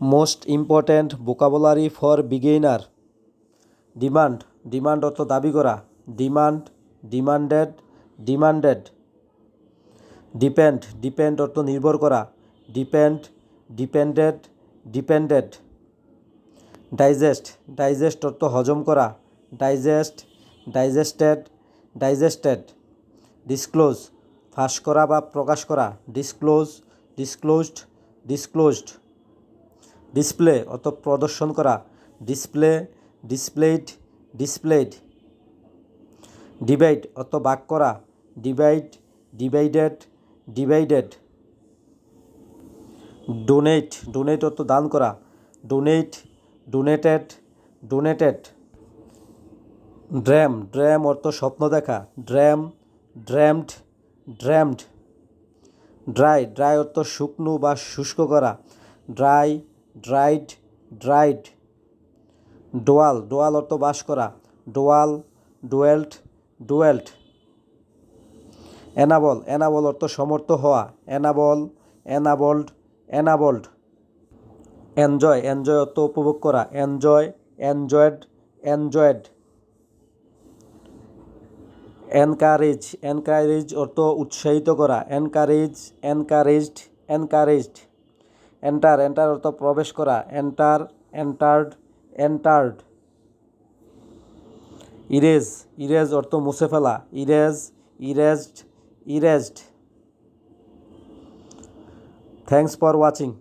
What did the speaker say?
Most important vocabulary for beginner. Demand, demand অর্থ দাবি করা। Demand, demanded, demanded. Depend, depend অর্থ নির্ভর করা। Depend, depended, depended. Digest, digest অর্থ হজম করা। Digest, digested, digested. ডিসক্লোজ, ফাঁস করা বা প্রকাশ করা। Disclose, disclosed, disclosed. ডিসপ্লে অর্থ প্রদর্শন করা। Display, displayed, displayed. ডিভাইড অর্থ ভাগ করা। Divide, divided, divided. Donate, donate অর্থ দান করা। Donate, donated, donated. Drum, drum অর্থ স্বপ্ন দেখা। ড্র্যাম, ড্র্যামড, ড্র্যামড। ড্রাই, ড্রাই অর্থ শুকনো বা শুষ্ক করা। Dry, dried, dried. ডোয়াল, ডোয়াল অর্থ বাস করা। ডোয়াল, ডোয়েল্ট, ডোয়েল্ট। এনাবল, এনাবল অর্থ সমর্থ হওয়া। এনাবল, এনাবল্ড, এনাবল্ড। এনজয়, এনজয় অর্থ উপভোগ করা। Enjoy, enjoyed, enjoyed. Encourage, encourage অর্থ উৎসাহিত করা। Encourage, encouraged, encouraged. Enter, enter অর্থ প্রবেশ করা। Enter, entered, entered. Erase, erase অর্থ মুছে ফেলা। Erase, erased, erased. Thanks for watching.